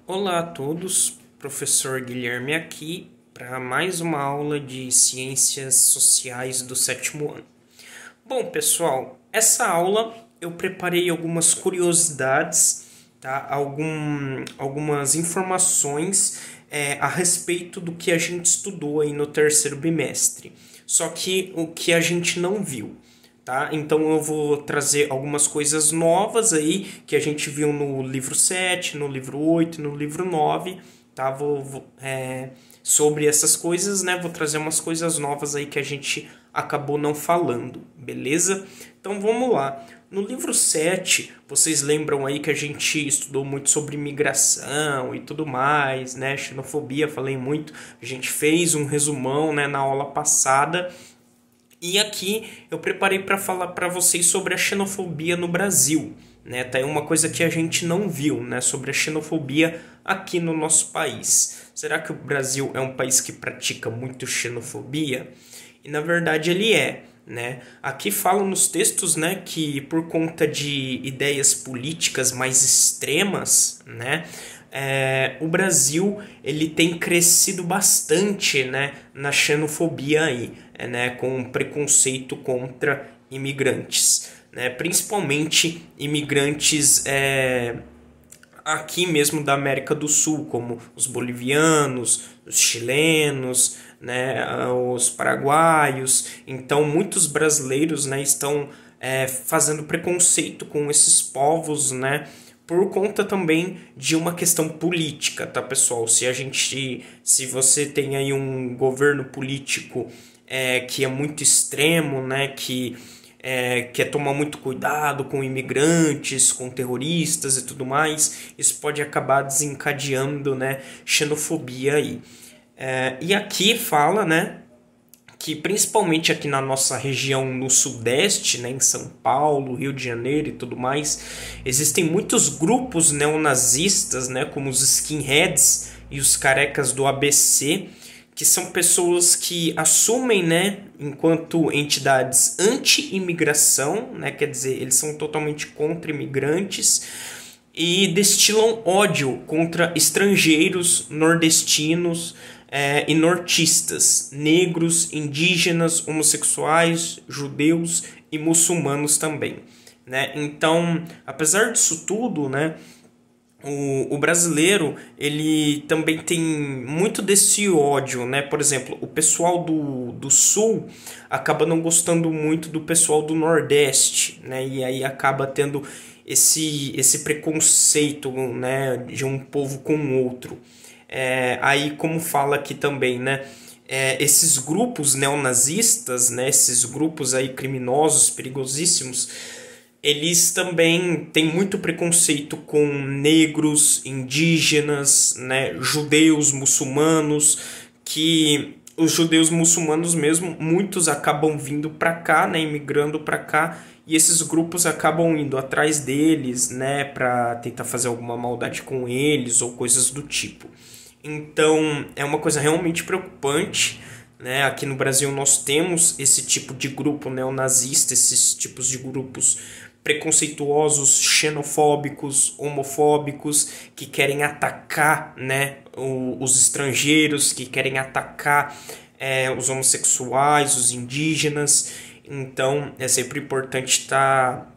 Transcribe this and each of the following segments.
Olá a todos, professor Guilherme aqui para mais uma aula de Ciências Sociais do sétimo ano. Bom, pessoal, essa aula eu preparei algumas curiosidades, tá? Algumas informações a respeito do que a gente estudou aí no terceiro bimestre, só que o que a gente não viu. Tá? Então eu vou trazer algumas coisas novas aí que a gente viu no livro 7, no livro 8, no livro 9, tá? Sobre essas coisas, né? Vou trazer umas coisas novas aí que a gente acabou não falando, beleza? Então vamos lá. No livro 7, vocês lembram aí que a gente estudou muito sobre migração e tudo mais, né? Xenofobia, falei muito. A gente fez um resumão, né, na aula passada. E aqui eu preparei para falar para vocês sobre a xenofobia no Brasil, né? Tá aí uma coisa que a gente não viu, né? Sobre a xenofobia aqui no nosso país. Será que o Brasil é um país que pratica muito xenofobia? E na verdade ele é, né? Aqui falam nos textos, né, que por conta de ideias políticas mais extremas, né, o Brasil ele tem crescido bastante, né, na xenofobia aí, né, com preconceito contra imigrantes, né, principalmente imigrantes aqui mesmo da América do Sul, como os bolivianos, os chilenos, né, os paraguaios. Então, muitos brasileiros, né, estão fazendo preconceito com esses povos, né, por conta também de uma questão política, tá, pessoal? Se você tem aí um governo político que é muito extremo, né, que quer tomar muito cuidado com imigrantes, com terroristas e tudo mais, isso pode acabar desencadeando, né, xenofobia aí. E aqui fala, né, que principalmente aqui na nossa região no Sudeste, né, em São Paulo, Rio de Janeiro e tudo mais, existem muitos grupos neonazistas, né, como os skinheads e os carecas do ABC, que são pessoas que assumem, né, enquanto entidades anti-imigração, né, quer dizer, eles são totalmente contra imigrantes e destilam ódio contra estrangeiros, nordestinos e nortistas, negros, indígenas, homossexuais, judeus e muçulmanos também, né? Então, apesar disso tudo, né, o brasileiro ele também tem muito desse ódio, né? Por exemplo, o pessoal do sul acaba não gostando muito do pessoal do nordeste, né? E aí acaba tendo esse preconceito, né, de um povo com o outro. Aí como fala aqui também, né? Esses grupos neonazistas, né, esses grupos aí criminosos, perigosíssimos, eles também têm muito preconceito com negros, indígenas, né, judeus, muçulmanos, que os judeus muçulmanos mesmo, muitos acabam vindo para cá, né, imigrando para cá, e esses grupos acabam indo atrás deles, né, para tentar fazer alguma maldade com eles ou coisas do tipo. Então, é uma coisa realmente preocupante, né? Aqui no Brasil nós temos esse tipo de grupo neonazista, esses tipos de grupos preconceituosos, xenofóbicos, homofóbicos, que querem atacar, né, os estrangeiros, que querem atacar os homossexuais, os indígenas. Então é sempre importante estar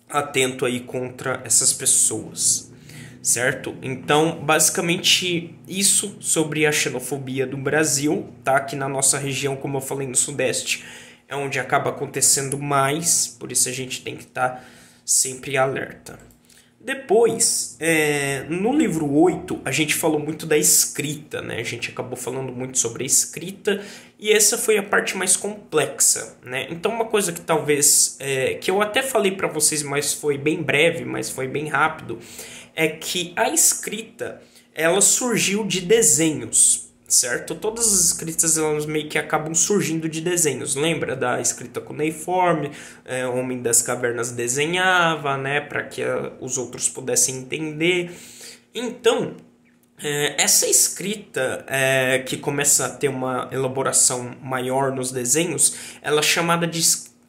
atento aí contra essas pessoas, certo? Então, basicamente isso sobre a xenofobia do Brasil, tá? Aqui na nossa região, como eu falei, no Sudeste, é onde acaba acontecendo mais, por isso a gente tem que estar sempre alerta. Depois, no livro 8, a gente falou muito da escrita, né? A gente acabou falando muito sobre a escrita e essa foi a parte mais complexa, né? Então, uma coisa que talvez, que eu até falei para vocês, mas foi bem breve, mas foi bem rápido, é que a escrita, ela surgiu de desenhos, certo? Todas as escritas elas meio que acabam surgindo de desenhos. Lembra da escrita cuneiforme? O Homem das Cavernas desenhava, né, para que os outros pudessem entender. Então, essa escrita que começa a ter uma elaboração maior nos desenhos, ela é chamada de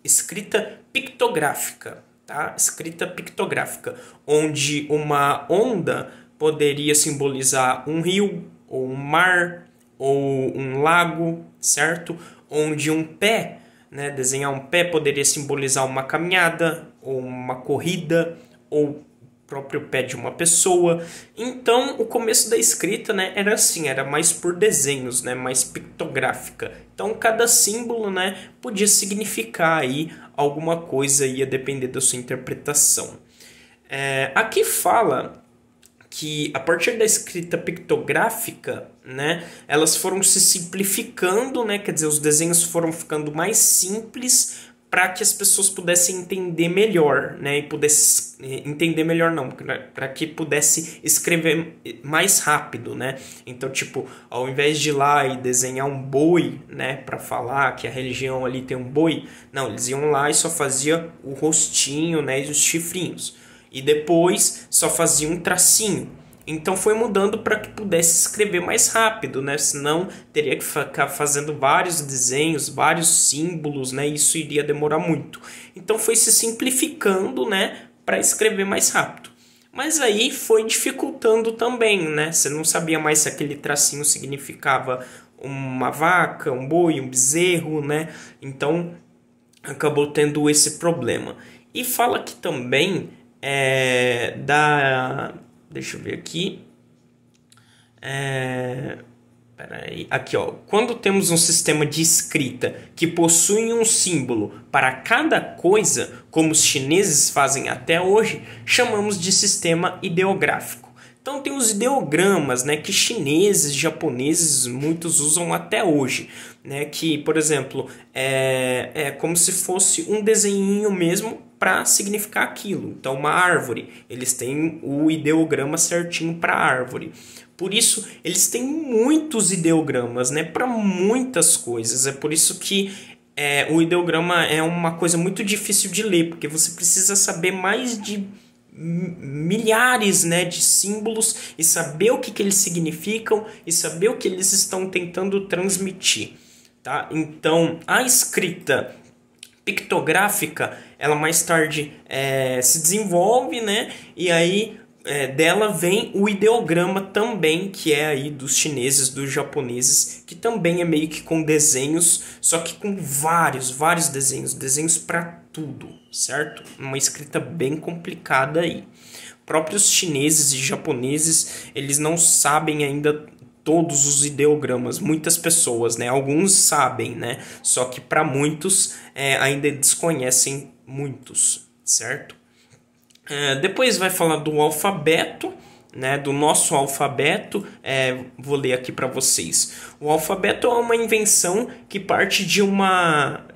escrita pictográfica, tá? Escrita pictográfica, onde uma onda poderia simbolizar um rio, ou um mar, ou um lago, certo? Onde um pé, né, desenhar um pé poderia simbolizar uma caminhada, ou uma corrida, ou o próprio pé de uma pessoa. Então, o começo da escrita, né, era assim, era mais por desenhos, né, mais pictográfica. Então, cada símbolo, né, podia significar aí alguma coisa, ia depender da sua interpretação. Aqui fala que a partir da escrita pictográfica, né, elas foram se simplificando, né, quer dizer, os desenhos foram ficando mais simples para que as pessoas pudessem entender melhor, né, e pudesse entender melhor não, para que pudesse escrever mais rápido, né? Então, tipo, ao invés de ir lá e desenhar um boi, né, para falar que a religião ali tem um boi, não, eles iam lá e só fazia o rostinho, né, e os chifrinhos. E depois só fazia um tracinho. Então foi mudando para que pudesse escrever mais rápido, né? Senão teria que ficar fazendo vários desenhos, vários símbolos, né? Isso iria demorar muito. Então foi se simplificando, né, para escrever mais rápido. Mas aí foi dificultando também, né? Você não sabia mais se aquele tracinho significava uma vaca, um boi, um bezerro, né? Então acabou tendo esse problema. E fala que também deixa eu ver aqui. Peraí. Aqui, ó. Quando temos um sistema de escrita que possui um símbolo para cada coisa, como os chineses fazem até hoje, chamamos de sistema ideográfico. Então tem os ideogramas, né, que chineses, japoneses, muitos usam até hoje, né, que, por exemplo, é como se fosse um desenhinho mesmo para significar aquilo. Então, uma árvore, eles têm o ideograma certinho para a árvore. Por isso, eles têm muitos ideogramas, né, para muitas coisas. É por isso que o ideograma é uma coisa muito difícil de ler, porque você precisa saber mais de milhares, né, de símbolos e saber o que eles significam e saber o que eles estão tentando transmitir, tá? Então, a escrita pictográfica, ela mais tarde se desenvolve, né, e aí dela vem o ideograma também, que é aí dos chineses, dos japoneses, que também é meio que com desenhos, só que com vários desenhos para tudo, certo? Uma escrita bem complicada aí. Próprios chineses e japoneses, eles não sabem ainda todos os ideogramas, muitas pessoas, né? Alguns sabem, né? Só que para muitos ainda desconhecem muitos, certo? Depois vai falar do alfabeto, né, do nosso alfabeto. Vou ler aqui para vocês. O alfabeto é uma invenção que parte de uma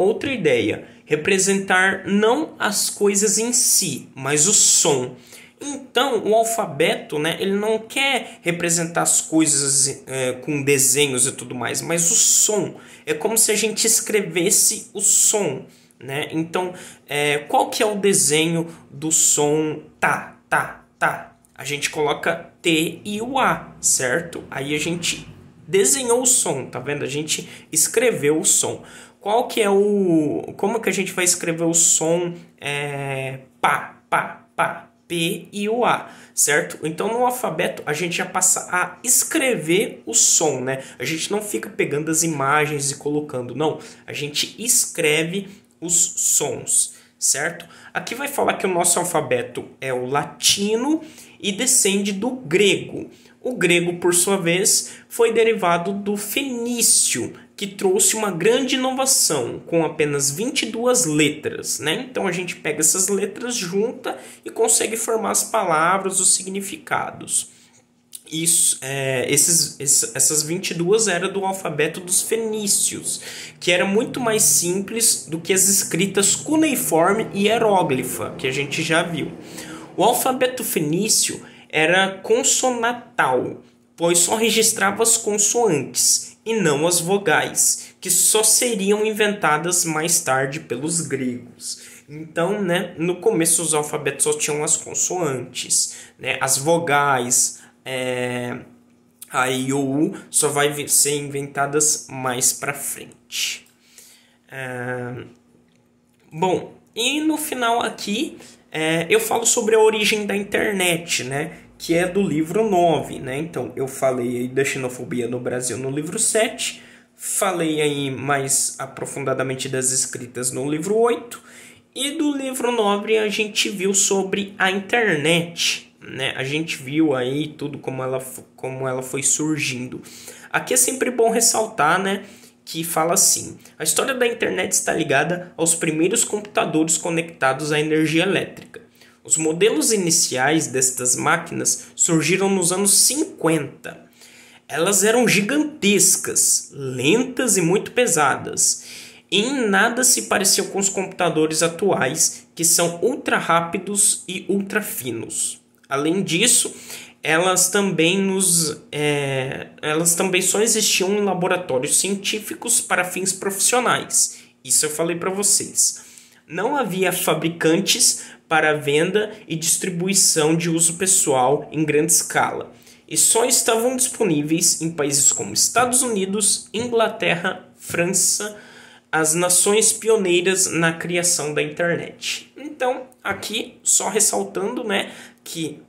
outra ideia, representar não as coisas em si, mas o som. Então, o alfabeto, né, ele não quer representar as coisas com desenhos e tudo mais, mas o som. É como se a gente escrevesse o som, né? Então, qual que é o desenho do som tá, tá, tá? A gente coloca T e o A, certo? Aí a gente desenhou o som, tá vendo? A gente escreveu o som. Qual que é como que a gente vai escrever o som pá, pá, pá? P e o A, certo? Então no alfabeto a gente já passa a escrever o som, né? A gente não fica pegando as imagens e colocando, não. A gente escreve os sons, certo? Aqui vai falar que o nosso alfabeto é o latino e descende do grego. O grego, por sua vez, foi derivado do fenício, que trouxe uma grande inovação, com apenas 22 letras, né? Então a gente pega essas letras, junta e consegue formar as palavras, os significados. Essas 22 eram do alfabeto dos fenícios, que era muito mais simples do que as escritas cuneiforme e hieróglifa, que a gente já viu. O alfabeto fenício era consonantal, pois só registrava as consoantes e não as vogais, que só seriam inventadas mais tarde pelos gregos. Então, né, no começo os alfabetos só tinham as consoantes, né, as vogais, a I ou U só vai ser inventadas mais para frente. Bom, e no final aqui eu falo sobre a origem da internet, né? que é do livro 9, né? Então, eu falei aí da xenofobia no Brasil no livro 7, falei aí mais aprofundadamente das escritas no livro 8, e do livro 9 a gente viu sobre a internet, né? A gente viu aí tudo como ela foi surgindo. Aqui é sempre bom ressaltar, né, que fala assim: a história da internet está ligada aos primeiros computadores conectados à energia elétrica. Os modelos iniciais destas máquinas surgiram nos anos 50. Elas eram gigantescas, lentas e muito pesadas. E em nada se pareciam com os computadores atuais, que são ultra rápidos e ultra finos. Além disso, elas também só existiam em laboratórios científicos para fins profissionais. Isso eu falei para vocês. Não havia fabricantes para venda e distribuição de uso pessoal em grande escala, e só estavam disponíveis em países como Estados Unidos, Inglaterra, França, as nações pioneiras na criação da internet. Então, aqui só ressaltando, né, que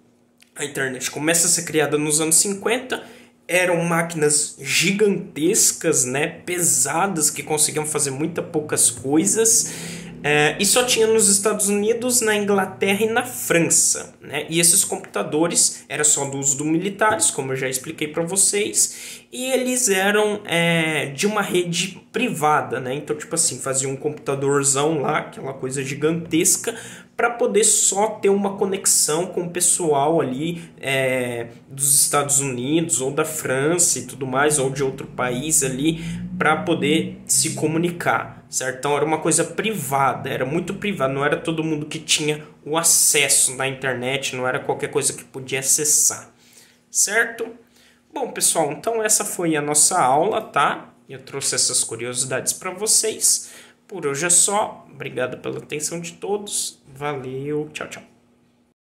a internet começa a ser criada nos anos 50, eram máquinas gigantescas, né, pesadas, que conseguiam fazer poucas coisas, e só tinha nos Estados Unidos, na Inglaterra e na França, né? E esses computadores eram só do uso dos militares, como eu já expliquei para vocês, e eles eram de uma rede privada, né? Então, tipo assim, fazia um computadorzão lá, aquela coisa gigantesca, para poder só ter uma conexão com o pessoal ali dos Estados Unidos ou da França e tudo mais, ou de outro país ali, para poder se comunicar, certo? Então era uma coisa privada, era muito privado, não era todo mundo que tinha o acesso na internet, não era qualquer coisa que podia acessar, certo? Bom, pessoal, então essa foi a nossa aula, tá? Eu trouxe essas curiosidades para vocês. Por hoje é só. Obrigado pela atenção de todos. Valeu. Tchau, tchau.